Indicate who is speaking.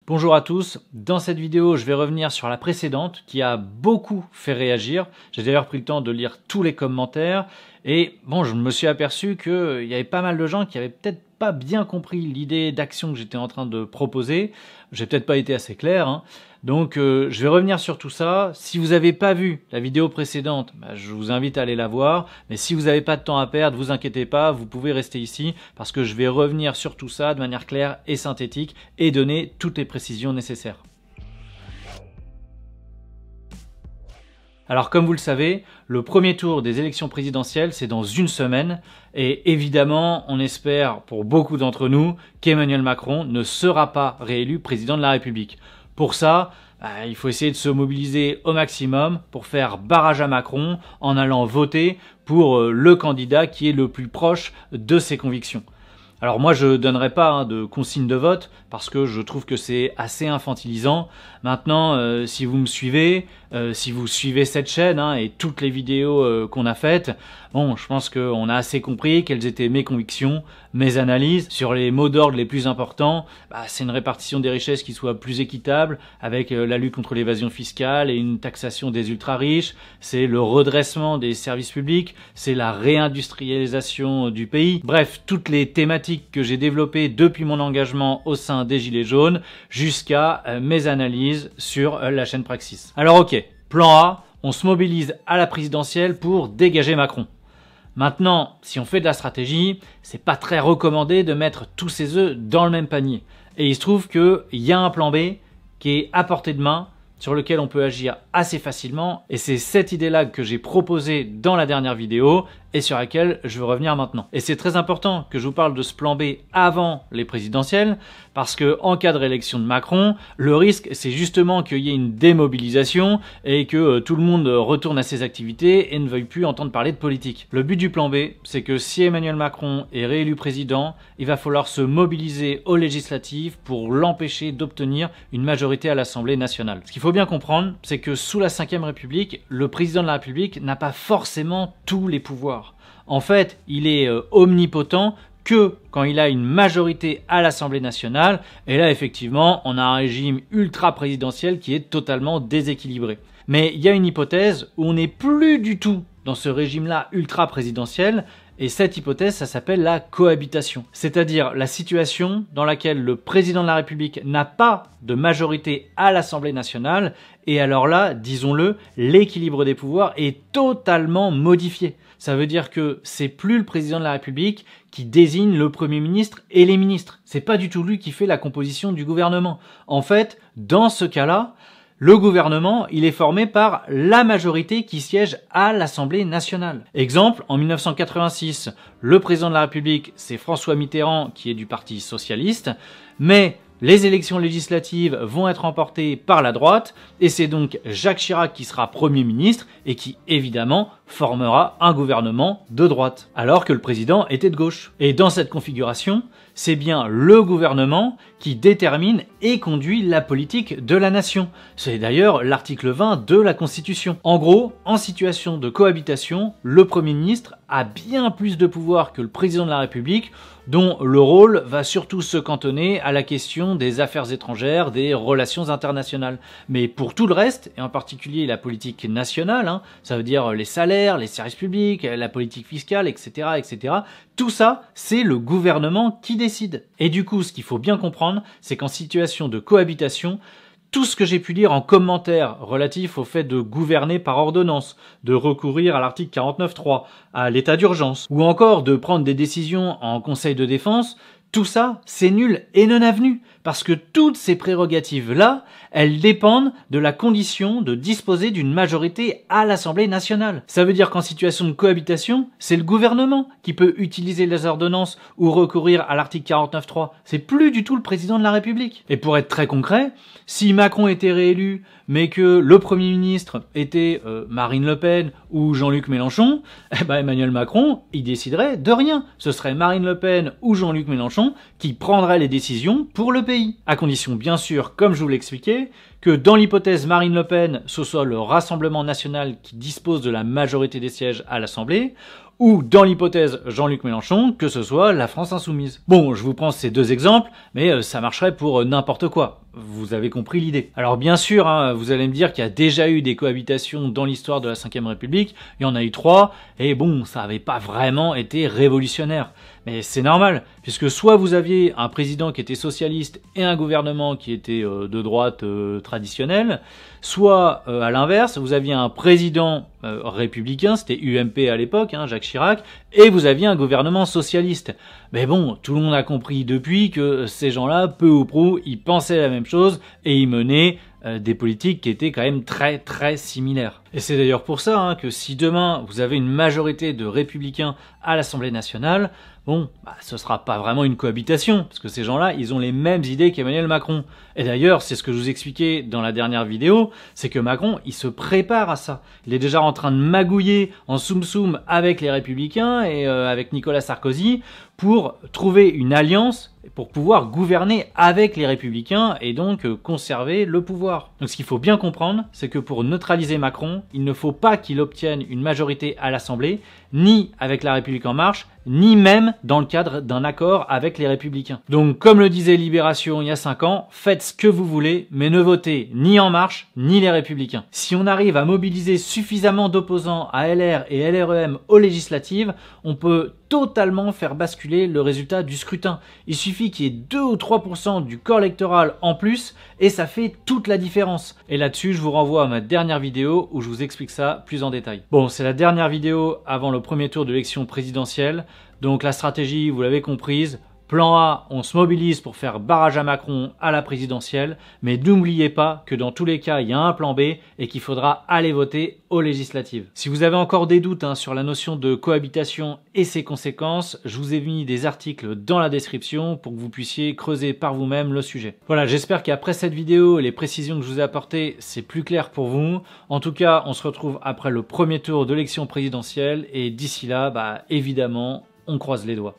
Speaker 1: Bonjour à tous, dans cette vidéo je vais revenir sur la précédente qui a beaucoup fait réagir. J'ai d'ailleurs pris le temps de lire tous les commentaires et bon, je me suis aperçu qu'il y avait pas mal de gens qui avaient peut-être pas bien compris l'idée d'action que j'étais en train de proposer. J'ai peut-être pas été assez clair, hein. Donc je vais revenir sur tout ça. Si vous n'avez pas vu la vidéo précédente, je vous invite à aller la voir. Mais si vous n'avez pas de temps à perdre, vous inquiétez pas, vous pouvez rester ici parce que je vais revenir sur tout ça de manière claire et synthétique et donner toutes les précisions nécessaires. Alors comme vous le savez, le premier tour des élections présidentielles, c'est dans une semaine. Et évidemment, on espère pour beaucoup d'entre nous qu'Emmanuel Macron ne sera pas réélu président de la République. Pour ça, il faut essayer de se mobiliser au maximum pour faire barrage à Macron en allant voter pour le candidat qui est le plus proche de ses convictions. Alors moi je ne donnerai pas de consigne de vote parce que je trouve que c'est assez infantilisant. Maintenant si vous me suivez, si vous suivez cette chaîne et toutes les vidéos qu'on a faites, bon je pense qu'on a assez compris quelles étaient mes convictions, mes analyses sur les mots d'ordre les plus importants. C'est une répartition des richesses qui soit plus équitable avec la lutte contre l'évasion fiscale et une taxation des ultra riches, c'est le redressement des services publics, c'est la réindustrialisation du pays. Bref, toutes les thématiques que j'ai développé depuis mon engagement au sein des Gilets jaunes jusqu'à mes analyses sur la chaîne Praxis. Alors ok, plan A, on se mobilise à la présidentielle pour dégager Macron. Maintenant, si on fait de la stratégie, c'est pas très recommandé de mettre tous ses œufs dans le même panier. Et il se trouve qu'il y a un plan B qui est à portée de main, sur lequel on peut agir assez facilement. Et c'est cette idée-là que j'ai proposée dans la dernière vidéo et sur laquelle je veux revenir maintenant. Et c'est très important que je vous parle de ce plan B avant les présidentielles, parce que en cas de réélection de Macron, le risque c'est justement qu'il y ait une démobilisation et que tout le monde retourne à ses activités et ne veuille plus entendre parler de politique. Le but du plan B, c'est que si Emmanuel Macron est réélu président, il va falloir se mobiliser aux législatives pour l'empêcher d'obtenir une majorité à l'Assemblée nationale. Ce qu'il faut bien comprendre, c'est que sous la Ve République, le président de la République n'a pas forcément tous les pouvoirs. En fait, il est omnipotent que quand il a une majorité à l'Assemblée nationale. Et là, effectivement, on a un régime ultra-présidentiel qui est totalement déséquilibré. Mais il y a une hypothèse où on n'est plus du tout dans ce régime-là ultra-présidentiel. Et cette hypothèse, ça s'appelle la cohabitation. C'est-à-dire la situation dans laquelle le président de la République n'a pas de majorité à l'Assemblée nationale. Et alors là, disons-le, l'équilibre des pouvoirs est totalement modifié. Ça veut dire que c'est plus le président de la République qui désigne le Premier ministre et les ministres. C'est pas du tout lui qui fait la composition du gouvernement. En fait, dans ce cas-là, le gouvernement, il est formé par la majorité qui siège à l'Assemblée nationale. Exemple, en 1986, le président de la République, c'est François Mitterrand qui est du Parti socialiste, mais les élections législatives vont être remportées par la droite et c'est donc Jacques Chirac qui sera Premier ministre et qui, évidemment, formera un gouvernement de droite, alors que le président était de gauche. Et dans cette configuration, c'est bien le gouvernement qui détermine et conduit la politique de la nation. C'est d'ailleurs l'article 20 de la Constitution. En gros, en situation de cohabitation, le Premier ministre a bien plus de pouvoir que le président de la République, dont le rôle va surtout se cantonner à la question des affaires étrangères, des relations internationales. Mais pour tout le reste, et en particulier la politique nationale, ça veut dire les salaires, les services publics, la politique fiscale, etc., etc., tout ça, c'est le gouvernement qui décide. Et du coup, ce qu'il faut bien comprendre, c'est qu'en situation de cohabitation, tout ce que j'ai pu lire en commentaire relatif au fait de gouverner par ordonnance, de recourir à l'article 49.3, à l'état d'urgence, ou encore de prendre des décisions en conseil de défense, tout ça, c'est nul et non avenu, parce que toutes ces prérogatives-là, elles dépendent de la condition de disposer d'une majorité à l'Assemblée nationale. Ça veut dire qu'en situation de cohabitation, c'est le gouvernement qui peut utiliser les ordonnances ou recourir à l'article 49.3. C'est plus du tout le président de la République. Et pour être très concret, si Macron était réélu, mais que le Premier ministre était Marine Le Pen ou Jean-Luc Mélenchon, Emmanuel Macron, il déciderait de rien. Ce serait Marine Le Pen ou Jean-Luc Mélenchon qui prendraient les décisions pour le pays. À condition, bien sûr, comme je vous l'expliquais, que dans l'hypothèse Marine Le Pen, ce soit le Rassemblement national qui dispose de la majorité des sièges à l'Assemblée, ou dans l'hypothèse Jean-Luc Mélenchon, que ce soit la France insoumise. Bon, je vous prends ces deux exemples, mais ça marcherait pour n'importe quoi. Vous avez compris l'idée. Alors bien sûr, vous allez me dire qu'il y a déjà eu des cohabitations dans l'histoire de la Ve République, il y en a eu 3, et bon, ça n'avait pas vraiment été révolutionnaire. Mais c'est normal, puisque soit vous aviez un président qui était socialiste et un gouvernement qui était de droite traditionnelle, soit à l'inverse, vous aviez un président républicain, c'était UMP à l'époque, Jacques Chirac, et vous aviez un gouvernement socialiste. Mais bon, tout le monde a compris depuis que ces gens-là, peu ou prou, ils pensaient la même chose et ils menaient des politiques qui étaient quand même très très similaires. Et c'est d'ailleurs pour ça que si demain vous avez une majorité de républicains à l'Assemblée nationale, bon, ce sera pas vraiment une cohabitation, parce que ces gens-là, ils ont les mêmes idées qu'Emmanuel Macron. Et d'ailleurs, c'est ce que je vous expliquais dans la dernière vidéo, c'est que Macron, il se prépare à ça. Il est déjà en train de magouiller en soum-soum avec les Républicains et avec Nicolas Sarkozy pour trouver une alliance pour pouvoir gouverner avec les Républicains et donc conserver le pouvoir. Donc ce qu'il faut bien comprendre, c'est que pour neutraliser Macron, il ne faut pas qu'il obtienne une majorité à l'Assemblée, ni avec la République en marche, ni même dans le cadre d'un accord avec les Républicains. Donc comme le disait Libération il y a 5 ans, faites ce que vous voulez, mais ne votez ni En Marche, ni les Républicains. Si on arrive à mobiliser suffisamment d'opposants à LR et LREM aux législatives, on peut totalement faire basculer le résultat du scrutin. Il suffit qu'il y ait 2 ou 3% du corps électoral en plus et ça fait toute la différence. Et là-dessus, je vous renvoie à ma dernière vidéo où je vous explique ça plus en détail. Bon, c'est la dernière vidéo avant le premier tour de l'élection présidentielle. Donc la stratégie, vous l'avez comprise. Plan A, on se mobilise pour faire barrage à Macron à la présidentielle, mais n'oubliez pas que dans tous les cas, il y a un plan B et qu'il faudra aller voter aux législatives. Si vous avez encore des doutes sur la notion de cohabitation et ses conséquences, je vous ai mis des articles dans la description pour que vous puissiez creuser par vous-même le sujet. Voilà, j'espère qu'après cette vidéo et les précisions que je vous ai apportées, c'est plus clair pour vous. En tout cas, on se retrouve après le premier tour de l'élection présidentielle et d'ici là, évidemment, on croise les doigts.